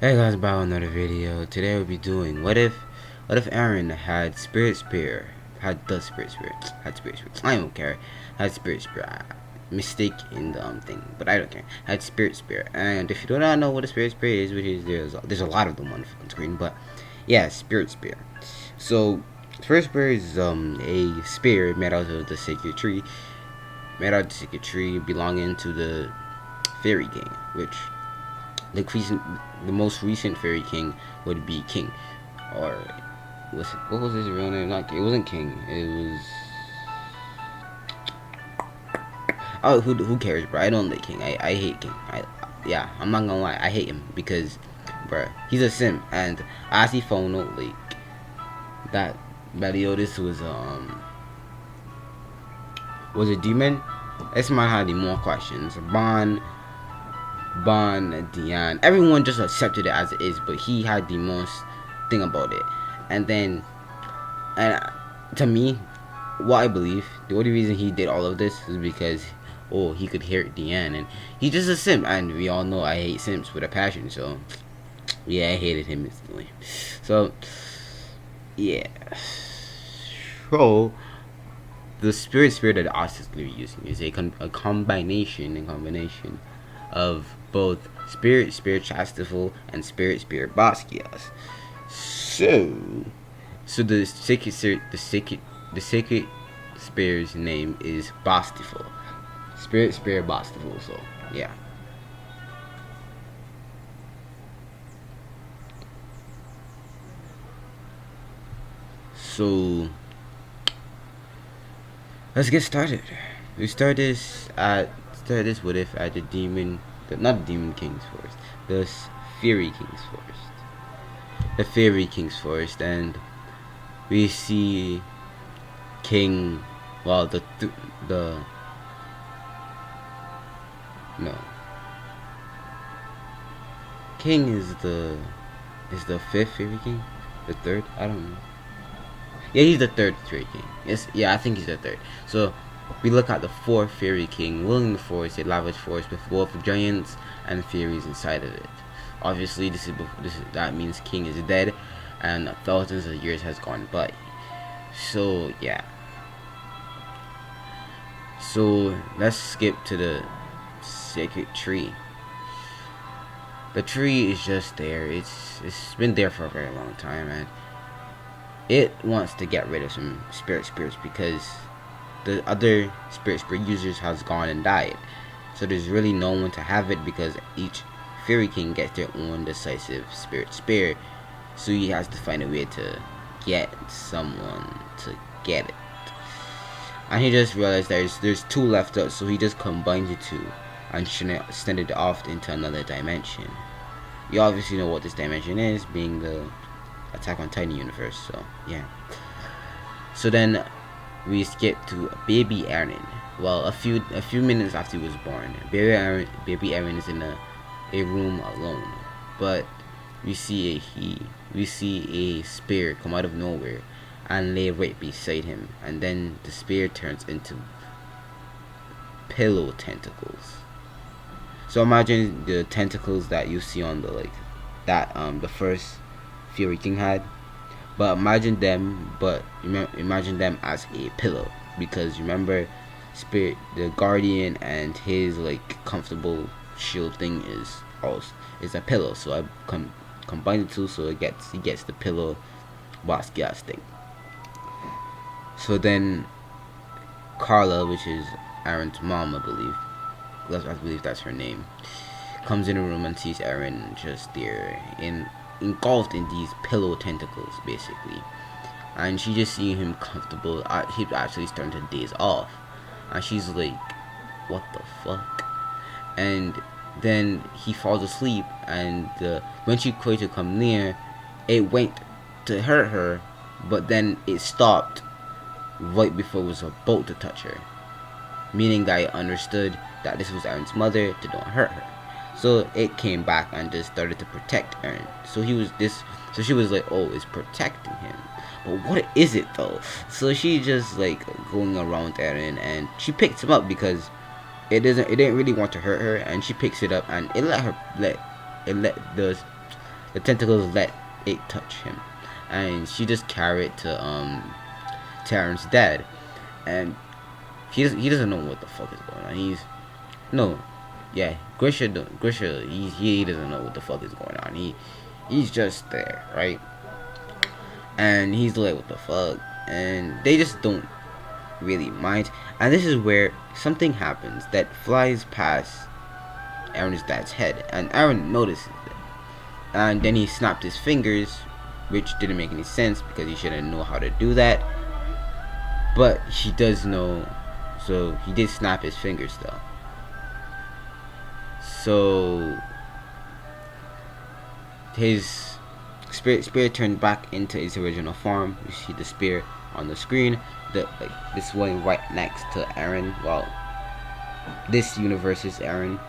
Hey guys, back with another video. Today we'll be doing what if Eren had spirit spear, had the spirit spear, had spirit spear. I don't care. Had spirit spear. Mistake in the thing, but I don't care. Had spirit spear, and if you do not know what a spirit spear is, which is there's a lot of them on the screen, but yeah, spirit spear. So spirit spear is a spear made out of the sacred tree, belonging to the fairy king, which the most recent fairy king would be King, or what was his real name? It wasn't King. It was who cares, bro? I don't like King. I hate King. Yeah, I'm not gonna lie. I hate him because, bro, he's a sim, and I actually found out like that Meliodas was a demon. This man had more questions. Bon, Dion, everyone just accepted it as it is, but he had the most thing about it. And to me, what I believe, the only reason he did all of this is because, he could hear Dion, and he's just a simp, and we all know I hate simps with a passion, so, yeah, I hated him instantly. So, yeah. So, the spirit that Oscar is using is a combination of both Spirit Chastival and Spirit Basquias. So the sacred spirit's name is Bastiful. Spirit Bastiful. So yeah. So let's get started. We start this what if at the demon. Not the Demon King's Forest, the Fairy King's Forest. The Fairy King's Forest, and we see King. Well, no. King is the fifth Fairy King, the third. I don't know. Yeah, he's the third Fairy King. Yes, yeah, I think he's the third. So we look at the fourth Fairy King ruling the forest, a lavish forest with both giants and fairies inside of it. Obviously, that means King is dead, and thousands of years has gone by. So yeah. So let's skip to the sacred tree. The tree is just there. It's been there for a very long time, and it wants to get rid of some spirits because the other spirit users has gone and died. So there's really no one to have it because each fairy king gets their own decisive spirit. So he has to find a way to get someone to get it. And he just realized there's two left out, so he just combines the two and send it off into another dimension. You obviously know what this dimension is, being the Attack on Titan universe. So yeah. So then we skip to baby Eren. Well, a few minutes after he was born, baby Eren is in a room alone, but we see a spear come out of nowhere and lay right beside him, and then the spear turns into pillow tentacles. So imagine the tentacles that you see on the the first Fury King had. But imagine them as a pillow, because remember, Spirit, the Guardian, and his comfortable shield thing is a pillow. So I combine the two, so he gets the pillow Basquiat thing. So then Carla, which is Eren's mom, I believe that's her name, comes in the room and sees Eren just there engulfed in these pillow tentacles, basically, and she just seeing him comfortable. He's actually starting to daze off, and she's like, "What the fuck?" And then he falls asleep, and when she tried to come near, it went to hurt her, but then it stopped right before it was about to touch her, meaning that it understood that this was Eren's mother to don't hurt her. So it came back and just started to protect Eren. So she was like, "Oh, it's protecting him." But what is it though? So she just going around Eren, and she picks him up because it didn't really want to hurt her, and she picks it up, and it let the the tentacles let it touch him, and she just carried it to Aaron's dad, and he doesn't know what the fuck is going on. He's no, yeah, Grisha he doesn't know what the fuck is going on. He's just there, right? And he's like, what the fuck? And they just don't really mind. And this is where something happens that flies past Aaron's dad's head, and Aaron notices it. And then he snapped his fingers, which didn't make any sense because he shouldn't know how to do that. But he does know, so he did snap his fingers though. So his spirit turned back into its original form. You see the spear on the screen. This one right next to Eren. Well, this universe is Eren,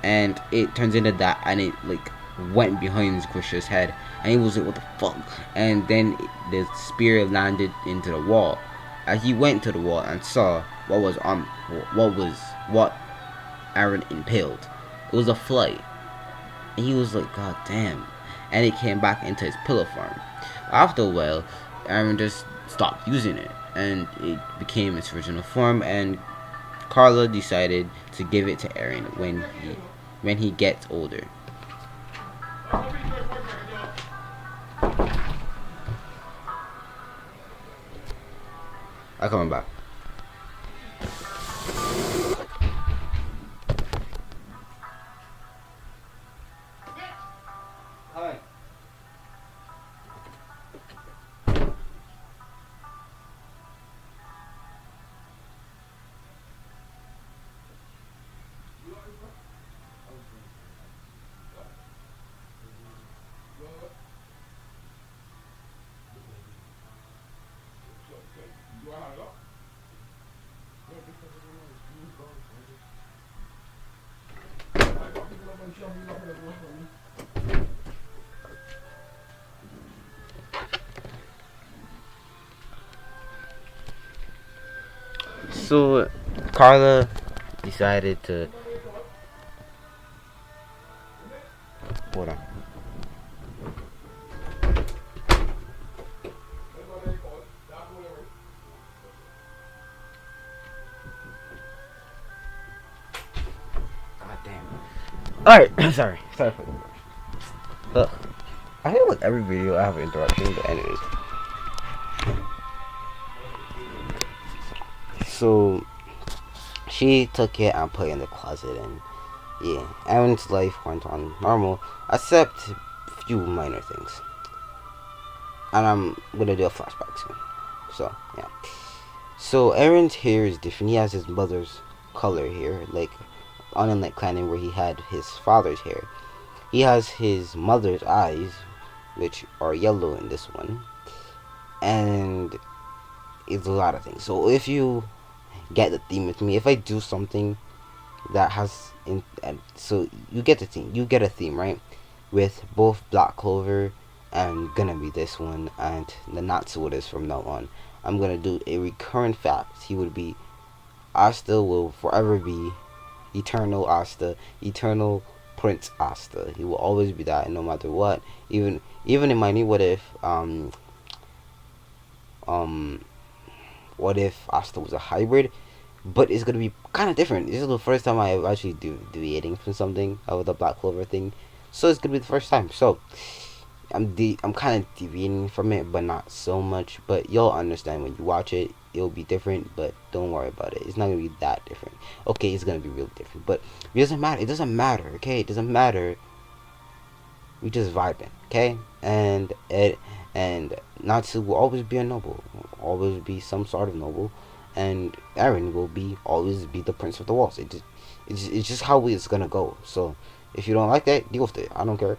and it turns into that, and it like went behind Grisha's head, and he was like, "What the fuck?" And then the spear landed into the wall. As he went to the wall and saw what Eren impaled. It was a fly, and he was like, "God damn!" And it came back into its pillow form. After a while, Aaron just stopped using it, and it became its original form. And Carla decided to give it to Aaron when he gets older. I'm coming back. Hi. So Carla decided to hold on. God damn. Alright, sorry for the I feel like every video I have an interruption, but anyways. So she took it and put it in the closet, and yeah, Aaron's life went on normal, except a few minor things. And I'm gonna do a flashback soon. So yeah. So Aaron's hair is different. He has his mother's color here, like unlike Clannon where he had his father's hair. He has his mother's eyes, which are yellow in this one, and it's a lot of things. So if you get the theme with me, if I do something that has so you get the theme, you get a theme, right, with both Black Clover and gonna be this one and the not so it is from now on. I'm gonna do a recurrent fact. He would be Asta will forever be eternal Asta, eternal Prince Asta. He will always be that, no matter what. Even in my new what if Asta was a hybrid, but it's gonna be kind of different. This is the first time I actually deviating from something with the Black Clover thing, so it's gonna be the first time. So I'm kind of deviating from it, but not so much. But you'll understand when you watch it. It'll be different, but don't worry about it. It's not gonna be that different. Okay, it's gonna be really different, but it doesn't matter. It doesn't matter. Okay, it doesn't matter. We just vibing. Okay, and Natsu will always be a noble, will always be some sort of noble, and Eren will always be the prince of the walls. It's just how it's gonna go. So if you don't like that, deal with it. I don't care.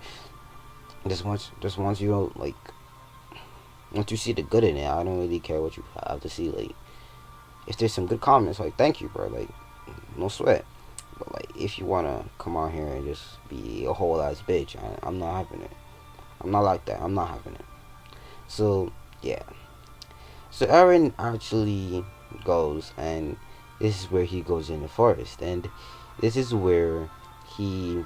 Just once you don't like, once you see the good in it, I don't really care what you have to see. Like, if there's some good comments, like, thank you, bro. Like, no sweat. But like, if you wanna come out here and just be a whole ass bitch, I'm not having it. I'm not like that. I'm not having it. So yeah. So Eren actually goes, and this is where he goes in the forest, and this is where he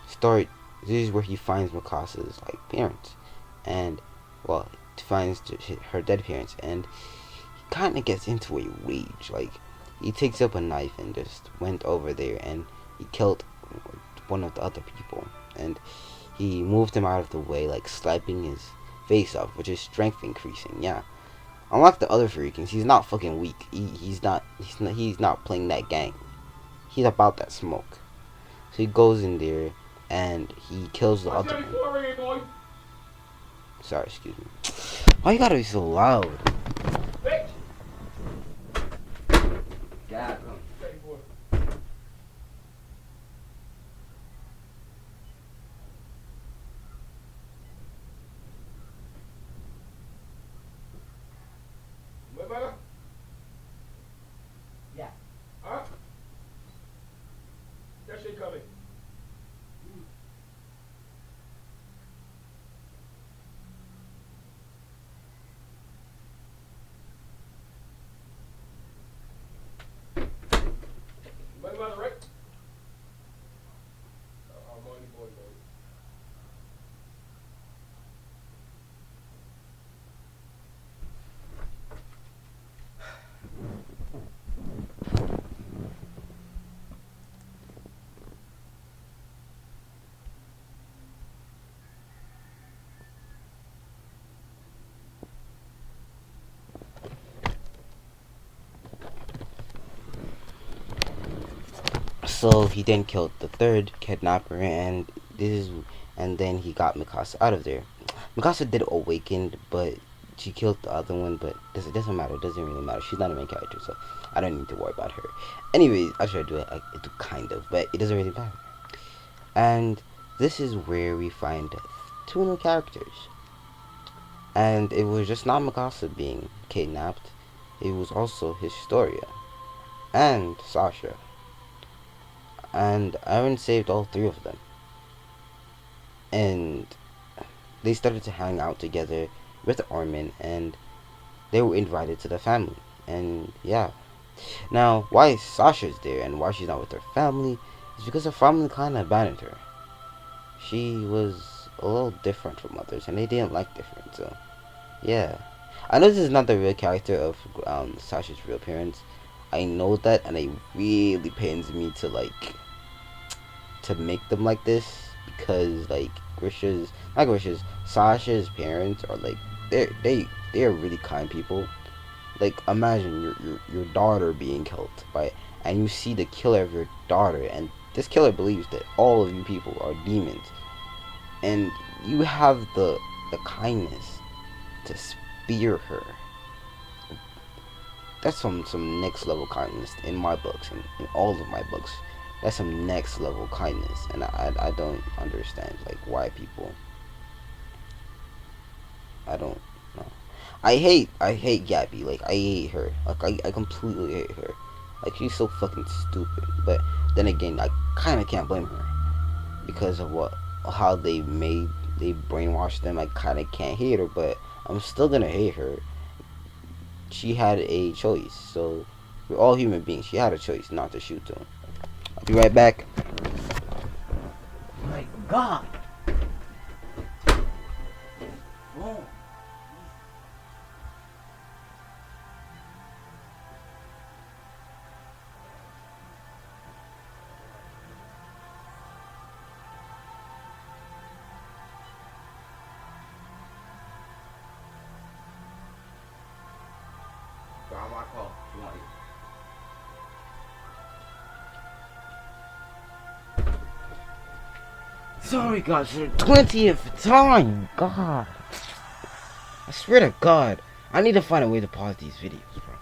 start this is where he finds Mikasa's like parents, and well, finds her dead parents, and he kind of gets into a rage. Like he takes up a knife and just went over there and he killed one of the other people, and he moved him out of the way, like slapping his face off, which is strength increasing. Yeah, unlike the other Fury Kings, he's not fucking weak. He's not playing that gang. He's about that smoke. So he goes in there and he kills the other one. Sorry, excuse me. Why you gotta be so loud? Yeah, come. Yeah. Huh? That shit coming. Money by the right? Money, boy. So he then killed the third kidnapper, and then he got Mikasa out of there. Mikasa did awaken, but she killed the other one. But it doesn't matter. It doesn't really matter. She's not a main character, so I don't need to worry about her. Anyways, I try to do it. I do kind of, but it doesn't really matter. And this is where we find two new characters. And it was just not Mikasa being kidnapped. It was also Historia and Sasha. And Eren saved all three of them. And they started to hang out together with Armin, and they were invited to the family. And yeah. Now, why Sasha's there and why she's not with her family is because her family kind of abandoned her. She was a little different from others, and they didn't like different, so yeah. I know this is not the real character of Sasha's real parents. I know that, and it really pains me to make them like this, because like Sasha's parents are like they're really kind people. Like imagine your daughter being killed and you see the killer of your daughter, and this killer believes that all of you people are demons, and you have the kindness to spear her. That's some next level kindness in my books, and in all of my books. That's some next level kindness, and I don't understand like why people. I don't know. I hate Gabby. Like I hate her. Like I completely hate her. Like she's so fucking stupid. But then again, I kind of can't blame her because of how they brainwashed them. I kind of can't hate her, but I'm still gonna hate her. She had a choice. So we're all human beings. She had a choice not to shoot them. I'll be right back. My God. Oh. I want to call. She want you. Sorry, God, for the 20th time. God. I swear to God. I need to find a way to pause these videos, bro.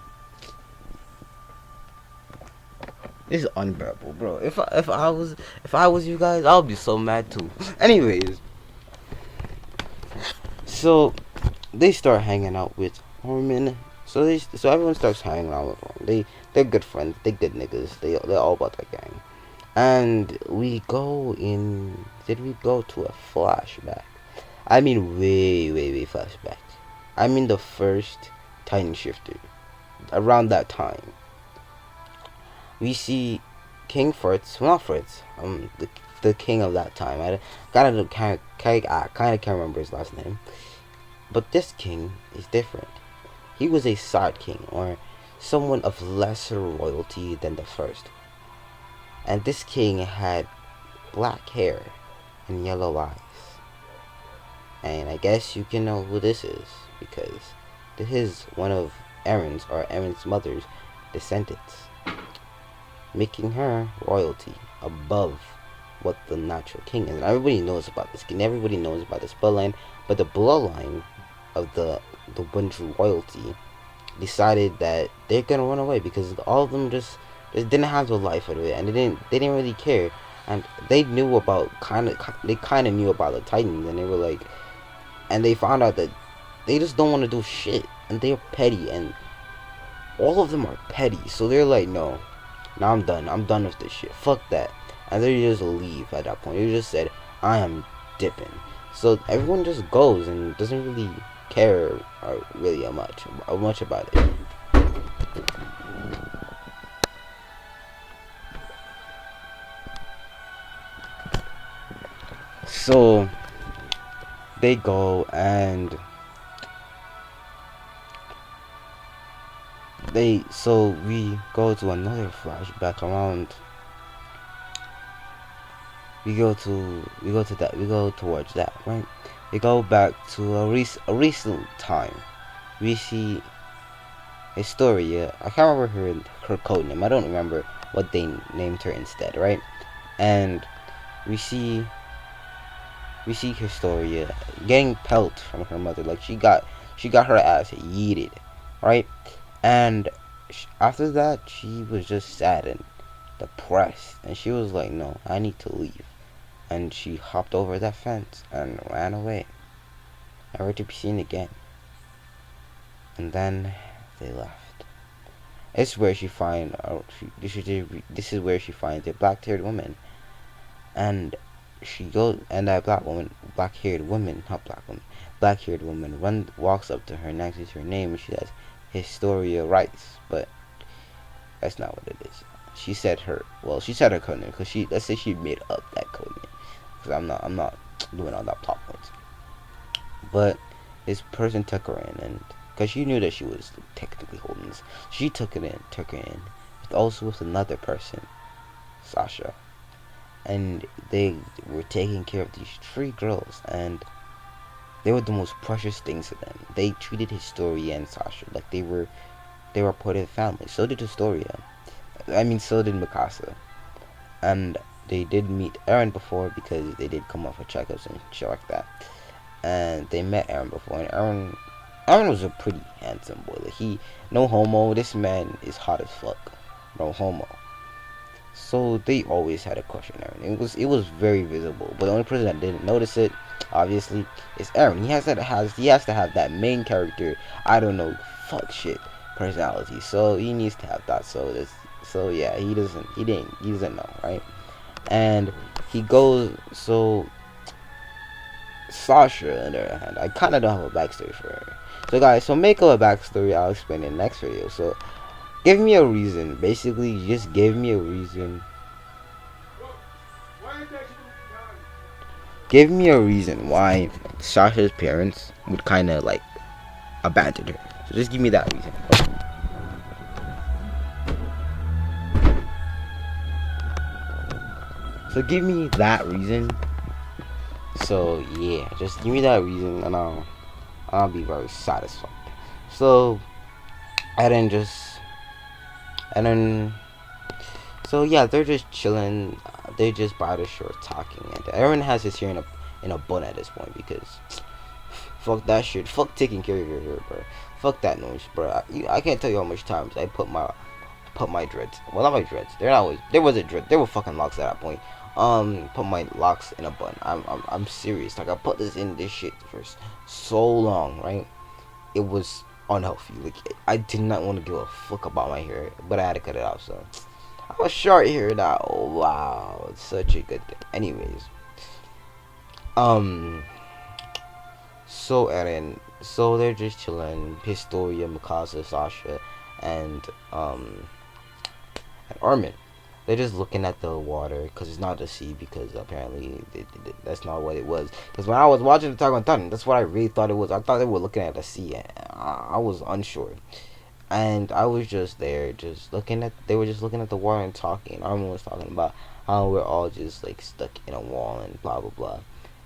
This is unbearable, bro. If I was you guys, I would be so mad too. Anyways. So they start hanging out with Horman. So everyone starts hanging out with them. They're good friends. They good niggas. They're all about that gang. And we go in. Did we go to a flashback? I mean, way flashback. I mean, the first Titan Shifter. Around that time, we see King Fritz. Well, not Fritz. the king of that time. I kind of can't remember his last name, but this king is different. He was a side king, or someone of lesser royalty than the first. And this king had black hair and yellow eyes. And I guess you can know who this is, because this is one of Eren's mother's descendants, making her royalty above what the natural king is. And everybody knows about this king. Everybody knows about this bloodline, but the bloodline of the one true royalty decided that they're gonna run away because all of them just didn't have the life of it, and they didn't really care, and they knew about they kind of knew about the Titans, and they were like, and they found out that they just don't want to do shit, and they're petty, and all of them are petty, so they're like, no, now I'm done with this shit, fuck that, and they just leave at that point. They just said, I am dipping. So everyone just goes and doesn't really care really much about it. So they go and we go to another flashback around. We go towards that, right? We go back to a recent time. We see Historia. I can't remember her code name. I don't remember what they named her instead, right? And we see Historia getting pelt from her mother. Like she got her ass yeeted, right? And after that, she was just sad and depressed, and she was like, "No, I need to leave." And she hopped over that fence and ran away, never to be seen again. And then they left. It's where she find this is where she finds a black-haired woman, and she goes, and that black-haired woman, walks up to her and asks her name, and she says Historia Rice, but that's not what it is. She said her code name because let's say she made up that code name, because I'm not doing all that plot points. But this person took her in, and because she knew that she was technically holding this, she took her in, with another person, Sasha, and they were taking care of these 3 girls, and they were the most precious things to them. They treated Historia and Sasha like they were part of the family. So did Historia. So did Mikasa. And they did meet Eren before, because they did come off for checkups and shit like that. And they met Eren before, and Eren was a pretty handsome boy. Like, no homo, this man is hot as fuck. No homo. So they always had a crush on Eren. It was very visible. But the only person that didn't notice it, obviously, is Eren. He has to have that main character, I don't know, fuck shit personality. So he needs to have that. So yeah, he doesn't know, right? And he goes. So Sasha, on the other hand, I kind of don't have a backstory for her. So guys, make up a backstory. I'll explain in the next video. So give me a reason. Basically, just give me a reason. Give me a reason why Sasha's parents would kind of like abandon her. So just give me that reason. So give me that reason. So yeah, just give me that reason, and I'll be very satisfied. So and then so yeah, they're just chilling. They just by the shore talking, and Eren has his hair in a bun at this point, because fuck that shit. Fuck taking care of your hair, bro. Fuck that noise, bro. I can't tell you how much times I put my dreads. Well, not my dreads. They're not always. There was a dread. There were fucking locks at that point. Put my locks in a bun. I'm serious. Like, I put this shit for so long, right? It was unhealthy. Like, I did not want to give a fuck about my hair, but I had to cut it off. So I was short hair now. Oh, wow, it's such a good thing. Anyways, so they're just chilling. Historia, Mikasa, Sasha, and Armin. They're just looking at the water because it's not the sea because apparently that's not what it was. Because when I was watching Attack on Titan, that's what I really thought it was. I thought they were looking at the sea. And I was unsure, and I was just there, just looking at. They were just looking at the water and talking. Armin was talking about how we're all just like stuck in a wall and blah blah blah.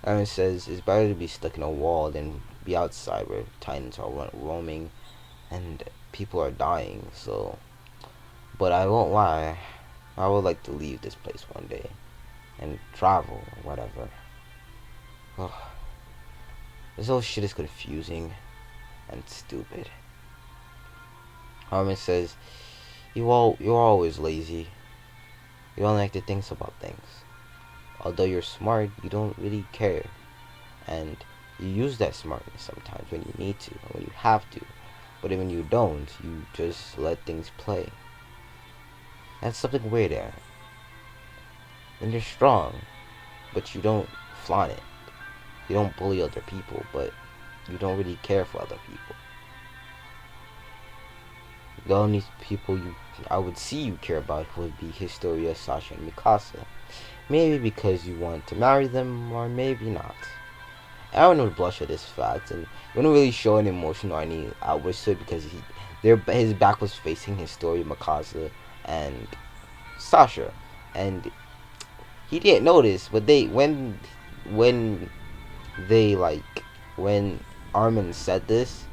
Armin says it's better to be stuck in a wall than be outside where Titans are roaming and people are dying. So, but I won't lie. I would like to leave this place one day and travel or whatever. Ugh. This whole shit is confusing and stupid. Harmon says, you're always lazy. You don't like to think about things. Although you're smart, you don't really care. And you use that smartness sometimes when you need to, or when you have to. But when you don't, you just let things play. That's something weird there. And you're strong, but you don't flaunt it. You don't bully other people, but you don't really care for other people. The only people I would see you care about would be Historia, Sasha, and Mikasa. Maybe because you want to marry them, or maybe not. Aaron would blush at this fact, and wouldn't really show any emotion or any outburst to it because his back was facing Historia, Mikasa, and Sasha, and he didn't notice. But when they like when Armin said this,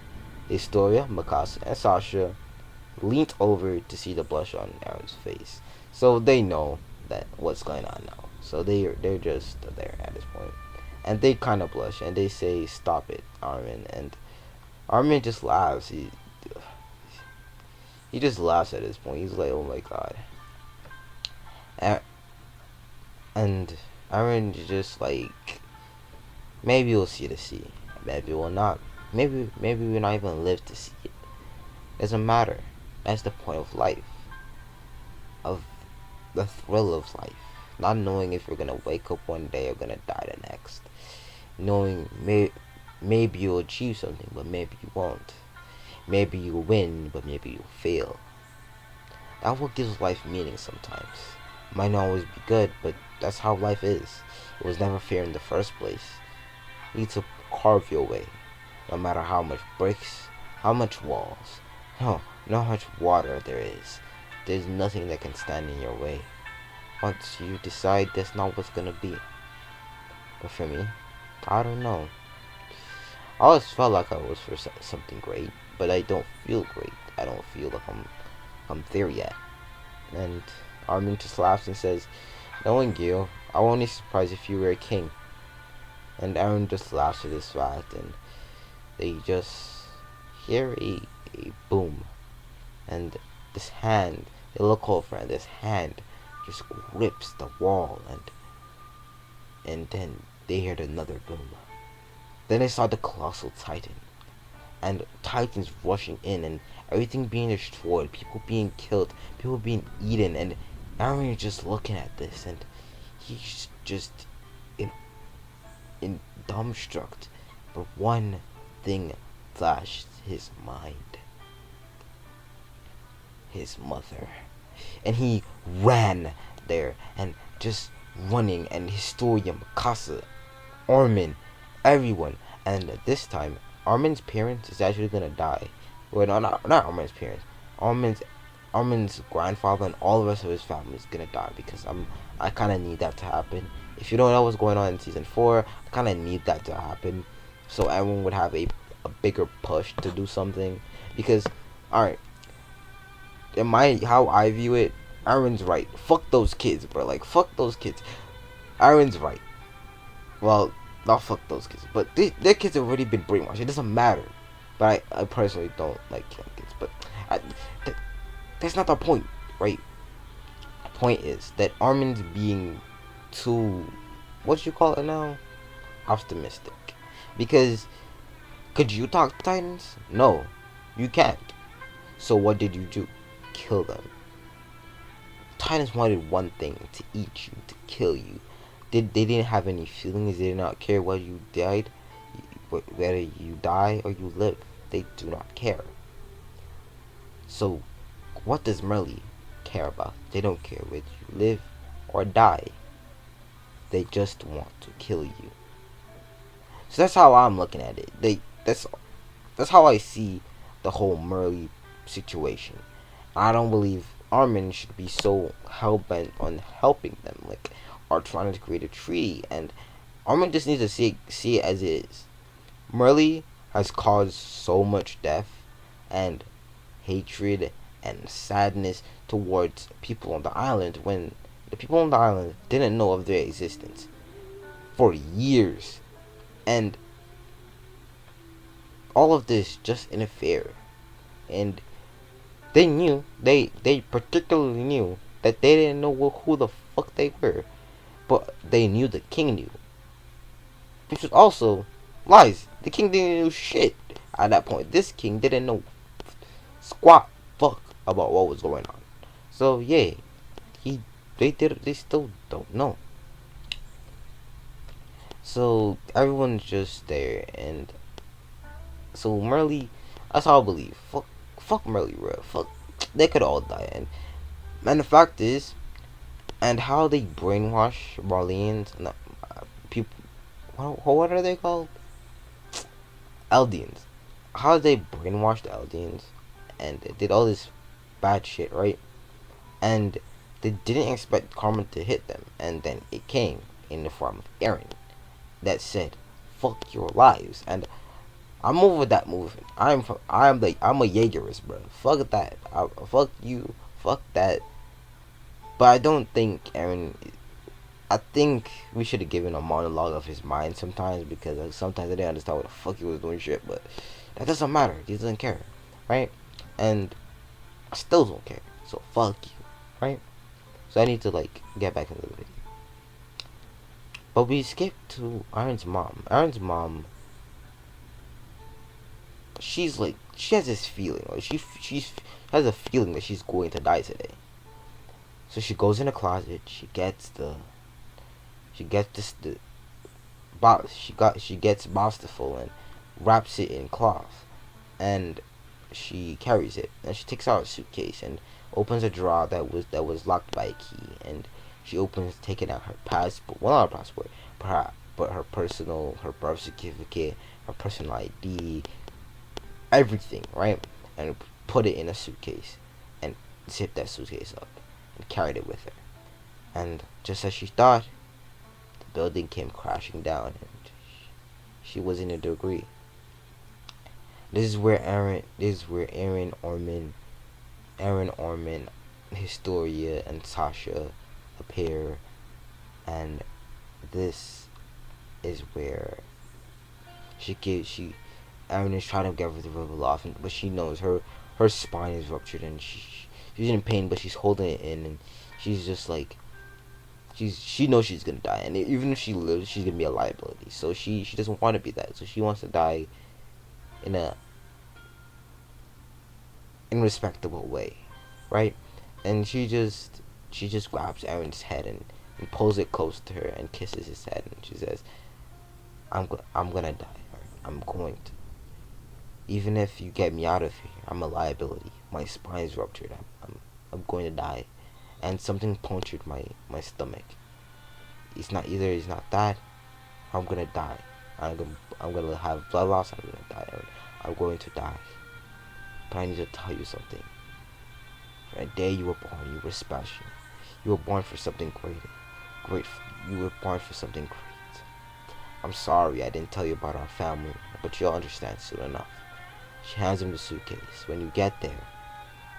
Historia, Mikasa, and Sasha leaned over to see the blush on Aaron's face. So they know that what's going on now. So they're just there at this point. And they kind of blush and they say, "Stop it, Armin." And Armin just laughs. He just laughs at this point. He's like, "Oh my god." And Armin just like, maybe we'll see the sea. Maybe we'll not. Maybe we'll not even live to see it. Doesn't matter. That's the point of life. Of the thrill of life. Not knowing if you're gonna wake up one day or gonna die the next. Knowing maybe you'll achieve something, but maybe you won't. Maybe you'll win, but maybe you'll fail. That's what gives life meaning sometimes. Might not always be good, but that's how life is. It was never fair in the first place. You need to carve your way. No matter how much bricks, how much walls, no how much water there is. There's nothing that can stand in your way. Once you decide that's not what's gonna be. But for me, I don't know. I always felt like I was for something great, but I don't feel great. I don't feel like I'm there yet. And Armin just laughs and says, "Knowing you, I won't be surprised if you were a king." And Aaron just laughs at this fact, and they just hear a boom, and this hand, they look over, and this hand just grips the wall, and then they heard another boom. Then they saw the colossal titan, and titans rushing in, and everything being destroyed, people being killed, people being eaten, and Aaron is just looking at this, and he's just in dumbstruck. But one thing flashed his mind: his mother. And he ran there, and just running, and Historia, Mikasa, Armin, everyone. And this time, Armin's parents is actually gonna die. Well, no, not Armin's parents. Armin's grandfather and all the rest of his family is gonna die because I kind of need that to happen. If you don't know what's going on in season 4, I kind of need that to happen, so everyone would have a bigger push to do something. Because, alright, in my how I view it, Aaron's right. Fuck those kids, bro. Like, fuck those kids. Aaron's right. Well, not fuck those kids, but their kids have already been brainwashed. It doesn't matter. But I personally don't like killing kids. But I, that's not the point, right? The point is that Armin's being too, what you call it now? Optimistic. Because, could you talk to Titans? No, you can't. So what did you do? Kill them. Titans wanted one thing: to eat you, to kill you. They didn't have any feelings. They did not care whether you died, whether you die or you live. They do not care. So, what does Merle? care about. They don't care whether you live or die. They just want to kill you. So that's how I'm looking at it. That's how I see the whole Merle situation. I don't believe Armin should be so hell bent on helping them, like, or trying to create a treaty. And Armin just needs to see it as it is. Merle has caused so much death and hatred and sadness towards people on the island when the people on the island didn't know of their existence for years. And all of this just interfered. And they particularly knew that they didn't know who the fuck they were, but they knew the king knew, which was also lies. The king didn't know shit at that point. This king didn't know squat fuck about what was going on. So yeah, he they still don't know. So everyone's just there, and so Merle, that's how I believe. Fuck Merle, bro. Fuck, they could all die, and the fact is, and how they brainwash Marleans and people. What are they called? Eldians. How they brainwashed the Eldians and they did all this bad shit, right? And they didn't expect karma to hit them, and then it came in the form of Eren that said, "Fuck your lives." And I'm over that movement. I'm a Jaegerist, bro. Fuck that. Fuck you. Fuck that. But I don't think Eren. I think we should have given a monologue of his mind sometimes, because sometimes I didn't understand what the fuck he was doing shit. But that doesn't matter. He doesn't care, right? And I still don't care. So fuck you, right? So I need to like get back into the video. But we skipped to Iron's mom. Iron's mom, she's like, she has this feeling, like she has a feeling that she's going to die today. So she goes in a closet. She gets she gets Bostaful and wraps it in cloth, and she carries it, and she takes out a suitcase and opens a drawer that was locked by a key, and she opens, taking out her passport, well, not her passport, but her her birth certificate, her personal ID, everything, right? And put it in a suitcase and zipped that suitcase up and carried it with her. And just as she thought, the building came crashing down, and she was in a degree. This is where Eren, Orman, Historia, and Sasha appear, and this is where Eren is trying to get the rebel off, but she knows her spine is ruptured, and she's in pain, but she's holding it in, and she's just like, she knows she's gonna die, and even if she lives, she's gonna be a liability. So she doesn't want to be that. So she wants to die in a respectable way, right? And she just grabs Eren's head and pulls it close to her and kisses his head, and she says, I'm gonna die. I'm going to. Even if you get me out of here, I'm a liability. My spine is ruptured. I'm going to die. And something punctured my stomach. It's not that. I'm gonna die. I'm gonna have blood loss. I'm gonna die. I'm going to die. But I need to tell you something. From the day you were born, you were special. You were born for something greater. You were born for something great. I'm sorry I didn't tell you about our family, but you'll understand soon enough. She hands him the suitcase. When you get there,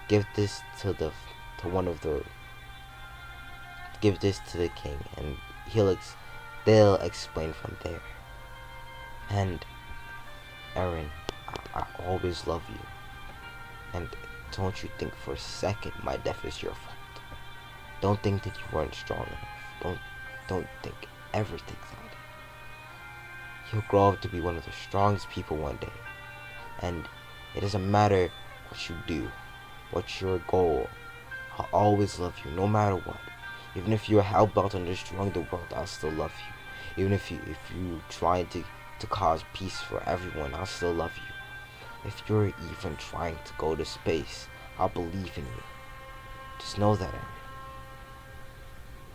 give this to the king, and they'll explain from there. And Eren, I always love you. And don't you think for a second my death is your fault. Don't think that you weren't strong enough. Don't think ever think that. You'll grow up to be one of the strongest people one day. And it doesn't matter what you do, what's your goal. I'll always love you, no matter what. Even if you're hell-bent on destroying the world, I'll still love you. Even if you trying to cause peace for everyone, I'll still love you. If you're even trying to go to space, I'll believe in you. Just know that, Eren.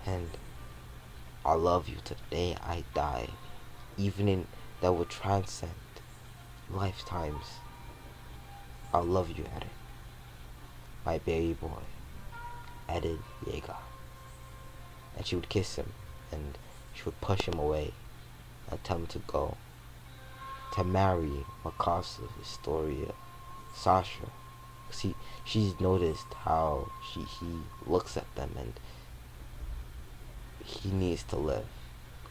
And I'll love you to the day I die, even in that would transcend lifetimes. I'll love you, Eren, my baby boy, Eren Yeager. And she would kiss him, and she would push him away and tell him to go, to marry Mikasa, Historia, Sasha. See, she's noticed how he looks at them, and he needs to live.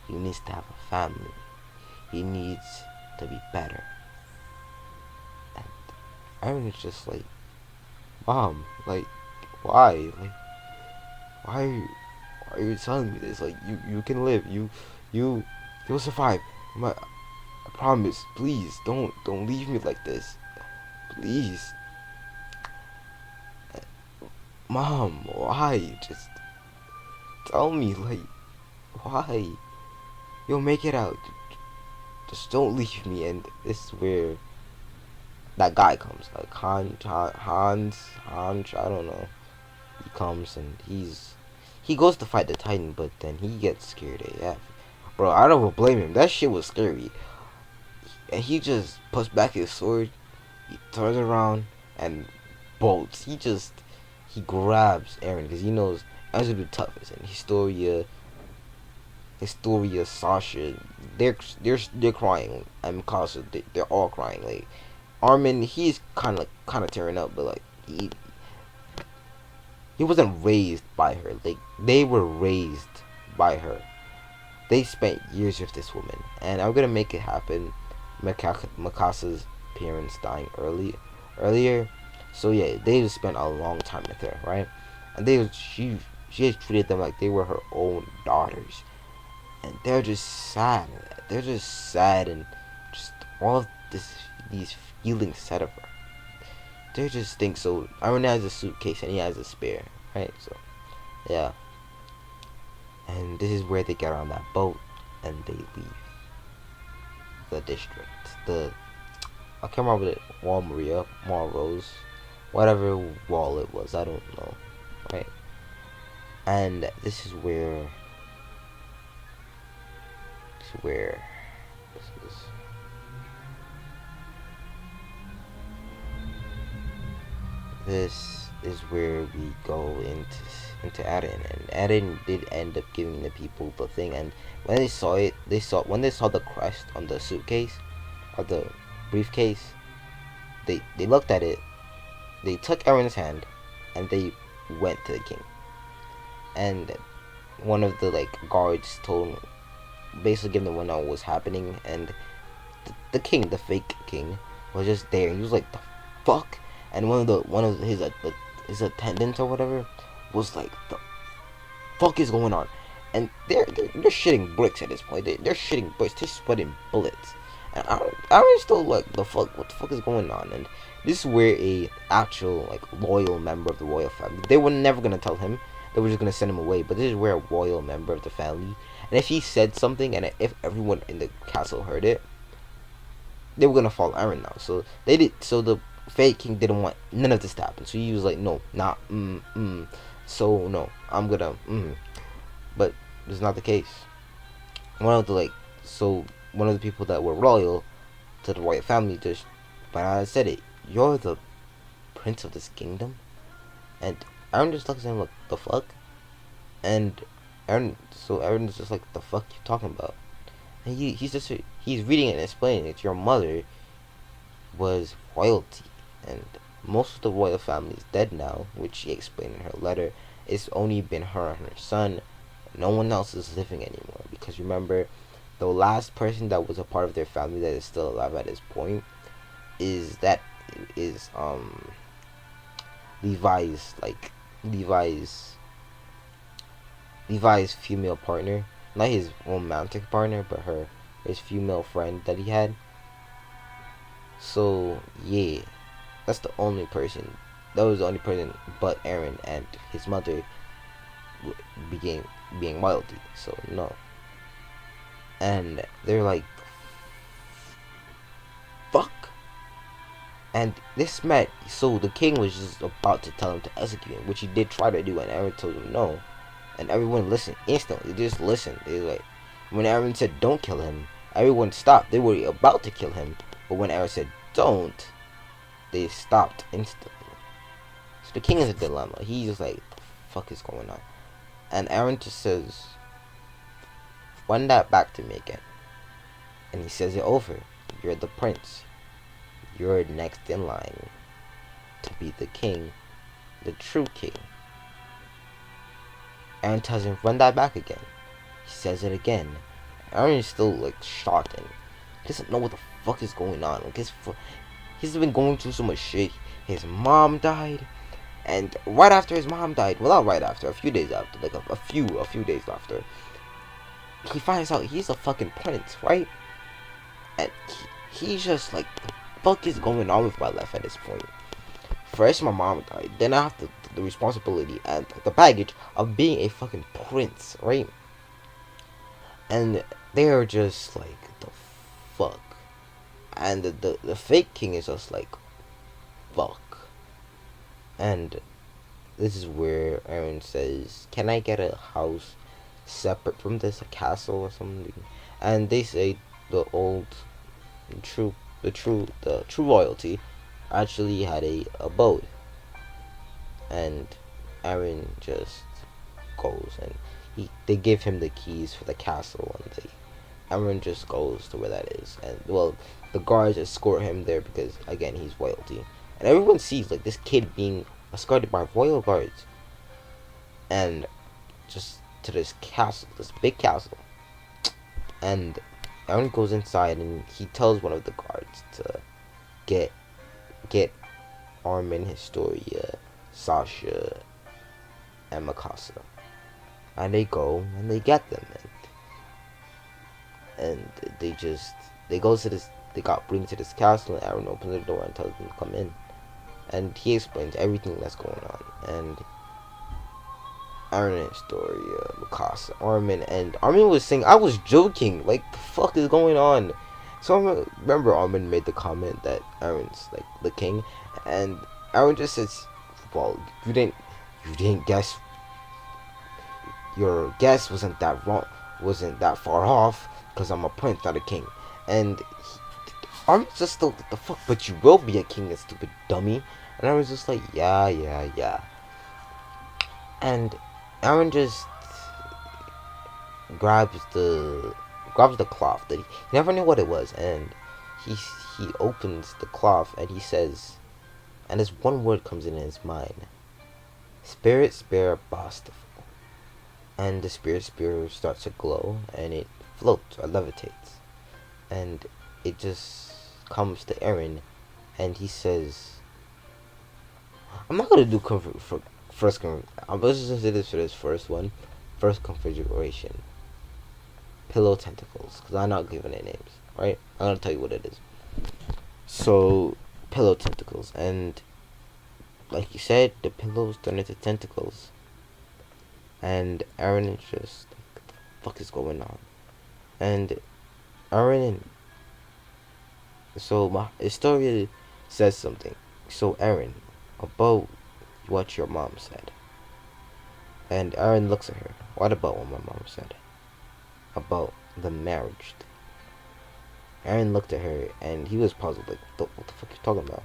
He needs to have a family. He needs to be better. And Eren is just like, Mom, like, why? Like, why are you telling me this? Like, you can live. You'll survive. I promise. Please, don't leave me like this. Please. Mom, why? Just tell me, like, why? You'll make it out. Just don't leave me. And this is where that guy comes, like Hans, I don't know. He comes and he goes to fight the Titan, but then he gets scared AF. Bro, I don't blame him. That shit was scary. And he just puts back his sword. He turns around and bolts. He grabs Eren because he knows Eren's gonna be the toughest. And Historia, Sasha, they're crying. And Mikasa, they're all crying. Like Armin, he's kind of tearing up, but like he wasn't raised by her. Like they were raised by her. They spent years with this woman, and I'm gonna make it happen. Mikasa's parents dying earlier, so yeah, they just spent a long time with her, right? And she has treated them like they were her own daughters, and they're just sad. They're just sad, and just all of these feelings set of her. They just think so. Iron has a suitcase and he has a spare, right? So yeah, and this is where they get on that boat and they leave the district. I can't remember the Wall Maria, Wall Rose, whatever wall it was. I don't know, right? And this is where this is this is where we go into Eren, and Eren did end up giving the people the thing. And when they saw it, when they saw the crest on the suitcase or the briefcase, they looked at it. They took Eren's hand, and they went to the king. And one of the like guards told, basically giving them what was happening, and the king, the fake king, was just there. And he was like, "The fuck." And one of his attendants or whatever was like, "The fuck is going on?" And they're shitting bricks at this point. They're shitting bricks. They're sweating bullets. And I was still like, the fuck, what the fuck is going on? And this is where a actual like loyal member of the royal family. They were never gonna tell him. They were just gonna send him away. But this is where a royal member of the family. And if he said something, and if everyone in the castle heard it, they were gonna follow Eren now. So they did. So the fake king didn't want none of this to happen. So he was like, no, not So no, I'm gonna But it's not the case. One of the people that were royal to the royal family just, but I said it, you're the prince of this kingdom, and Eren just looks at him like, the fuck, and Eren's just like, the fuck you talking about? And he's reading it and explaining it. Your mother was royalty, and most of the royal family is dead now, which she explained in her letter. It's only been her and her son. No one else is living anymore, because remember, the last person that was a part of their family that is still alive at this point is Levi's Levi's female partner, not his romantic partner, but his female friend that he had. So yeah, that's the only person. That was the only person, but Eren and his mother being royalty. So no, and they're like, fuck. And this meant, so the king was just about to tell him to execute him, which he did try to do, and Eren told him no. And everyone listened instantly. They just listened. They like, when Eren said don't kill him, everyone stopped. They were about to kill him, but when Eren said don't, they stopped instantly. So the king is a dilemma. He's just like, the fuck is going on? And Eren just says, run that back to me again. And he says it over. You're the prince. You're next in line to be the king, the true king. Eren tells him, run that back again. He says it again. Eren is still like shocked and he doesn't know what the fuck is going on. Like he's been going through so much shit. His mom died, and right after his mom died, well, not right after, a few days after, like a few days after, he finds out he's a fucking prince, right? And he's just like, the fuck is going on with my life at this point? First, my mom died. Then I have the responsibility and the baggage of being a fucking prince, right? And they're just like, the fuck. And the fake king is just like, fuck. And this is where Eren says, can I get a house separate from this, a castle or something? And they say the old, the true royalty actually had a abode. And Eren just goes and they give him the keys for the castle, and Eren just goes to where that is, and well, the guards escort him there because again he's royalty, and everyone sees like this kid being escorted by royal guards, and just to this castle, this big castle, and Eren goes inside and he tells one of the guards to get Armin, Historia, Sasha, and Mikasa. And they go and they get them, and they go to this, they got bring to this castle, and Eren opens the door and tells them to come in, and he explains everything that's going on, and Eren and Historia, Mikasa, Armin, and Armin was saying, I was joking, like, the fuck is going on? So I remember Armin made the comment that Eren's like the king, and Eren just says, well, you didn't guess, your guess wasn't that wrong, wasn't that far off, because I'm a prince, not a king. And Armin just thought, what the fuck, but you will be a king, you stupid dummy. And I was just like, yeah. And Eren just grabs the cloth that he never knew what it was, and he opens the cloth and he says, and this one word comes in his mind, Spirit Bastaful. And the spirit starts to glow, and it floats or levitates, and it just comes to Eren, and he says, I'm not gonna do I'm just gonna say this for this first configuration, pillow tentacles, because I'm not giving it names, right? I'm gonna tell you what it is. So, pillow tentacles, and like you said, the pillows turn into tentacles, and Eren is just like, what the fuck is going on? And Eren, so my Historia says something. So Eren, about what your mom said. And Eren looks at her. What about what my mom said? About the marriage thing. Eren looked at her and he was puzzled, like, what the fuck are you talking about?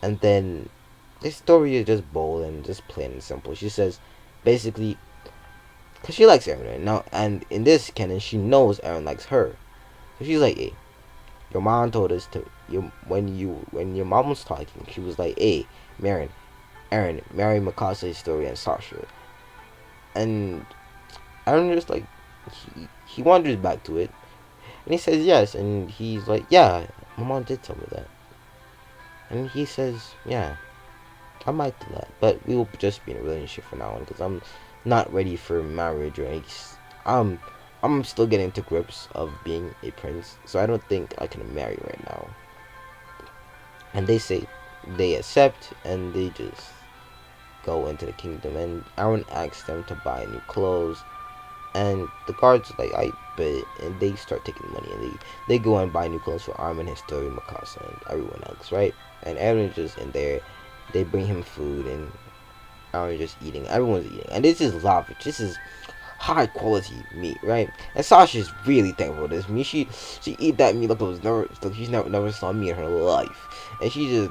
And then this story is just bold and just plain and simple. She says, basically, because she likes Eren now, and in this canon, she knows Eren likes her. So she's like, hey, your mom told us to, when your mom was talking, she was like, hey, Eren, marry Mikasa, Historia, and Sasha. And Eren just like, he wanders back to it, and he says yes, and he's like, yeah, my mom did tell me that. And he says, yeah, I might do that, but we will just be in a relationship for now on, because I'm not ready for marriage or I'm still getting to grips of being a prince, so I don't think I can marry right now. And they say they accept, and they just go into the kingdom, and Eren asks them to buy new clothes, And the guards like, I bet, and they start taking money, and they go and buy new clothes for Armin, Historia, Mikasa, and everyone else, right? And Aaron's just in there. They bring him food, and Aaron's just eating. Everyone's eating, and this is lavish. This is high quality meat, right? And Sasha's really thankful for this meat. She eat that meat like it was never, like she's never saw meat in her life, and she just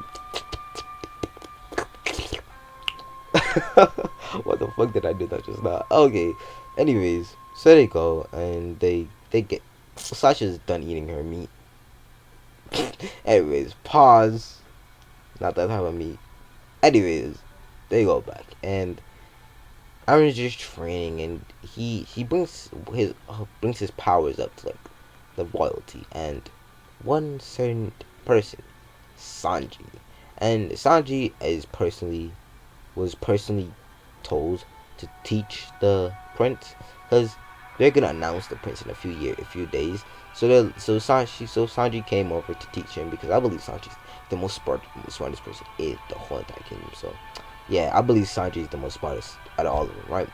what the fuck did I do that just now? Okay. Anyways, so they go and they get Sasha's done eating her meat. Anyways, pause. Not that type of meat. Anyways, they go back and Aaron's just training, and he brings his powers up to like the royalty, and one certain person, Sanji, and Sanji was personally told to teach the prince, because they're gonna announce the prince in a few days. So Sanji came over to teach him, because I believe Sanji's the smartest person in the whole entire kingdom. So yeah, I believe Sanji is the most smartest out of all of them, right?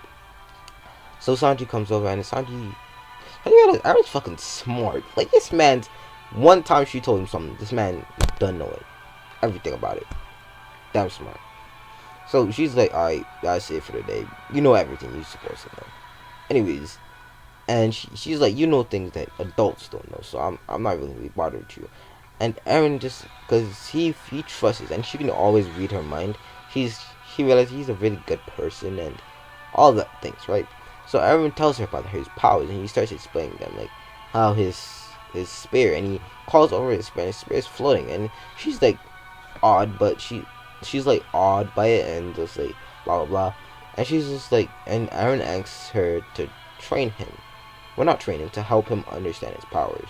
So Sanji comes over, and Aaron's fucking smart. Like, this man's, one time she told him something, this man doesn't know it, everything about it. Damn smart. So she's like, alright, that's it for the day. You know everything you're supposed to know. Anyways, and she's like, you know things that adults don't know, so I'm not really bothered with you. And Aaron just, because he trusts her, and she can always read her mind. He realizes he's a really good person and all that things, right? So Aaron tells her about his powers, and he starts explaining them, like how his spear, and he calls over his spear, and his spear is floating, and she's like odd, but she's like awed by it, and just like blah blah blah, and she's just like, and Aaron asks her to train him, well, not train him, to help him understand his powers,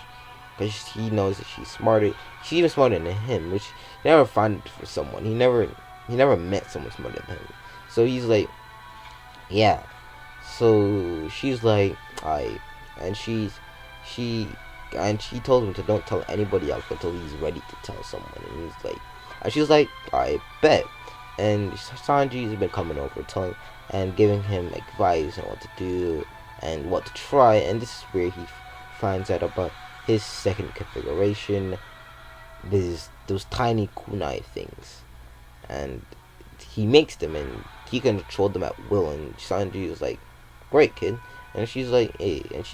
because he knows that she's even smarter than him, which he never found for someone. He never met someone smarter than him. So he's like, yeah. So she's like, I, and she she told him to don't tell anybody else until he's ready to tell someone. And he's like, and she's like, I bet. And Sanji's been coming over, telling and giving him advice on what to do and what to try. And this is where he finds out about his second configuration. Those tiny kunai things, and he makes them, and he can control them at will. And Sanji is like, great, kid. And she's like, hey, and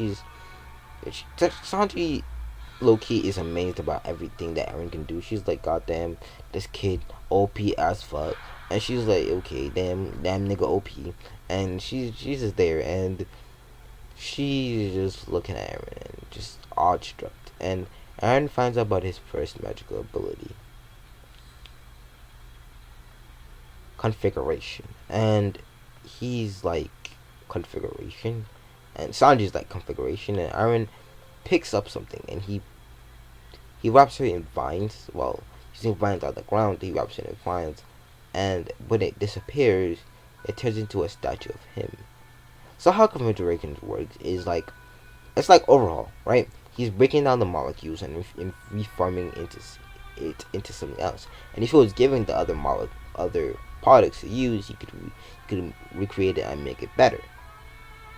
Sanji low-key is amazed about everything that Eren can do. She's like, goddamn, this kid OP as fuck. And she's like, okay, damn nigga OP. And she's just there, and she's just looking at Eren and just awestruck. And Eren finds out about his first magical ability, configuration. And he's like, configuration? And Sanji's like, configuration? And Eren picks up something, and he wraps her in vines. Well, using vines out of the ground, he wraps her in vines, and when it disappears, it turns into a statue of him. So how configuration works is like, it's like overhaul, right? He's breaking down the molecules and reforming into something else. And if he was giving the other products to use, he could recreate it and make it better.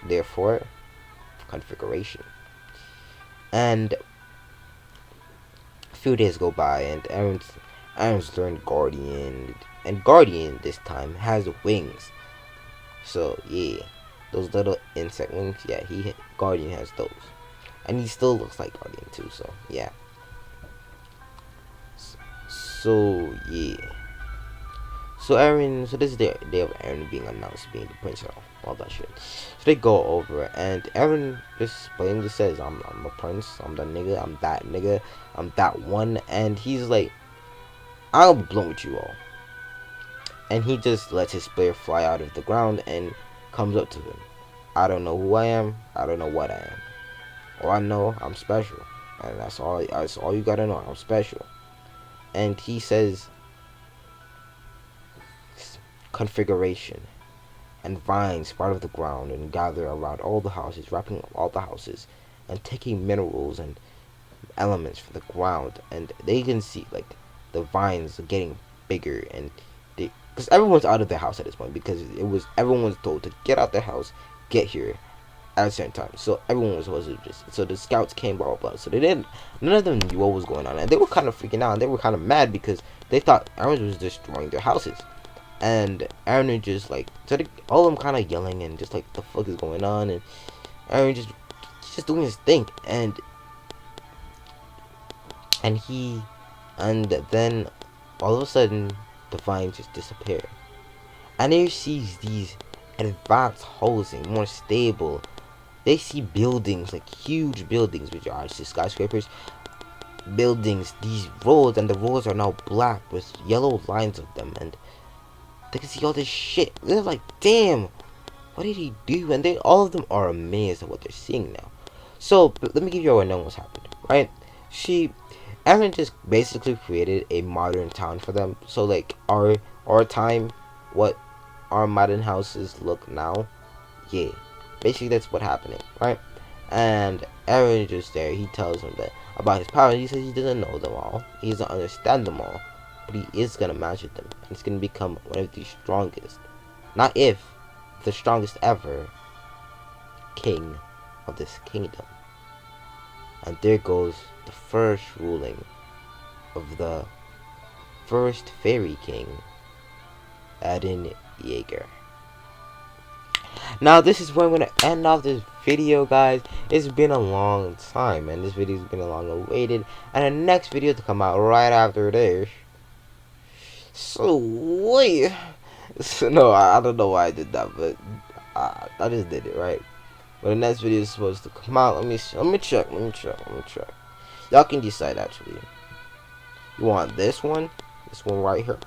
Therefore, configuration. And a few days go by, and Aaron's learned Guardian, and Guardian this time has wings. So yeah, those little insect wings. Yeah, Guardian has those, and he still looks like Guardian too. So yeah. So yeah. So this is the day of Eren being announced, being the prince and all that shit. So they go over, and Eren just plainly says, I'm a prince, I'm the nigga, I'm that nigga, I'm that one. And he's like, I'll be blown with you all. And he just lets his spear fly out of the ground and comes up to him. I don't know who I am, I don't know what I am. All I know, I'm special. And that's all you gotta know, I'm special. And he says, configuration, and vines sprout of the ground and gather around all the houses, wrapping up all the houses, and taking minerals and elements from the ground. And they can see like the vines are getting bigger, and because everyone's out of their house at this point, because everyone was told to get out their house, get here at a certain time. So everyone was supposed to just. So the scouts came, blah blah blah. So they didn't. None of them knew what was going on, and they were kind of freaking out. And they were kind of mad because they thought Aaron was destroying their houses, and Aaron was just like, so they, all of them kind of yelling and just like, the fuck is going on, and Aaron just doing his thing, and he, and then all of a sudden the vines just disappear, and he sees these advanced housing, more stable. They see buildings, like huge buildings, which are actually skyscrapers. Buildings, these roads, and the roads are now black with yellow lines of them, and they can see all this shit. They're like, damn, what did he do? And they, all of them are amazed at what they're seeing now. So let me give you a rundown what's happened, right? Aaron just basically created a modern town for them. So like our time, what our modern houses look now, yeah, basically that's what happening, right? And Aaron is just there. He tells him that about his powers. He says he doesn't know them all, he doesn't understand them all, but he is gonna master them, and he's gonna become one of the strongest, not if, the strongest ever king of this kingdom. And there goes the first ruling of the first fairy king, Eren Yeager. Now this is where I'm gonna end off this video, guys. It's been a long time, and this video's been a long awaited, and the next video to come out right after this. So wait, so no, I don't know why I did that, but I just did it, right? But the next video is supposed to come out. Let me check. Y'all can decide actually. You want this one right here,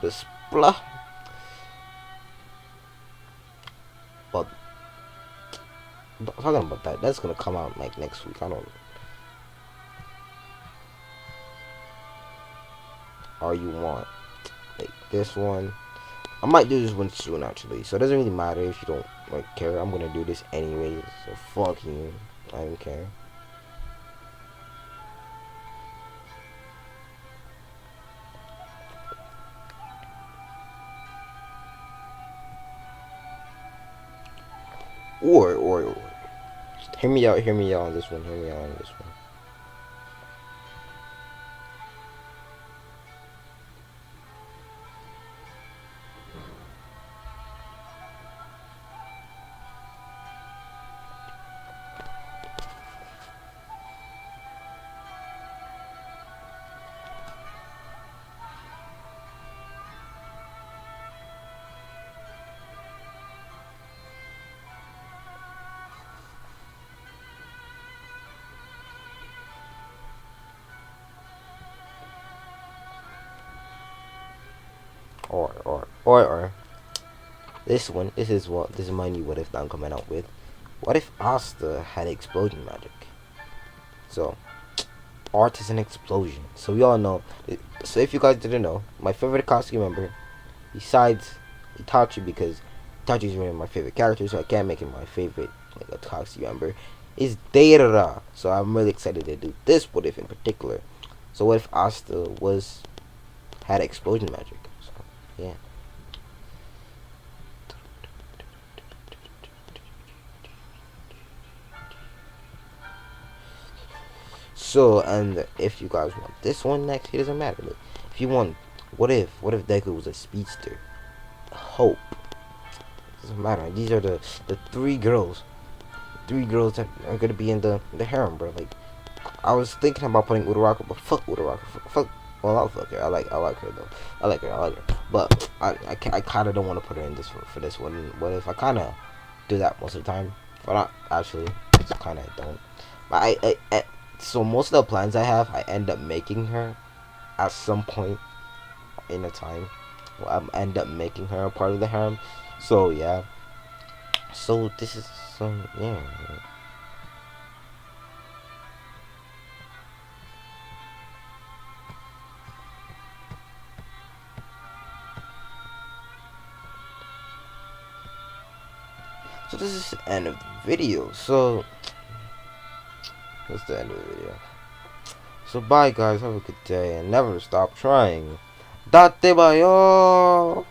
this blah. But talking about that, that's gonna come out like next week. I don't. Or you want like this one? I might do this one soon actually, so it doesn't really matter if you don't like care. I'm gonna do this anyways, so fuck you. I don't care. Or hear me out on this one. Or this one. This is my new what if that I'm coming out with. What if Asta had explosion magic? So art is an explosion. So we all know. So if you guys didn't know, my favorite costume member, besides Itachi, because Itachi is one of my favorite characters, so I can't make him my favorite like a costume member, is Deira. So I'm really excited to do this what if in particular. So what if Asta had explosion magic? So yeah. So, and if you guys want this one next, it doesn't matter. But if you want, what if Deku was a speedster? Hope. Doesn't matter. These are the three girls that are gonna be in the harem, bro. Like, I was thinking about putting Uraraka, but fuck Uraraka. Fuck. Well, I'll fuck her. I like her though. I like her. But I kind of don't want to put her in this for this one. What if I kind of do that most of the time? But not actually. Just kind of don't. But so most of the plans I have, I end up making her at some point in a time. Well, I end up making her a part of the harem. So yeah. So this is yeah. So this is the end of the video. So that's the end of the video. So bye guys, have a good day and never stop trying. Date bayo.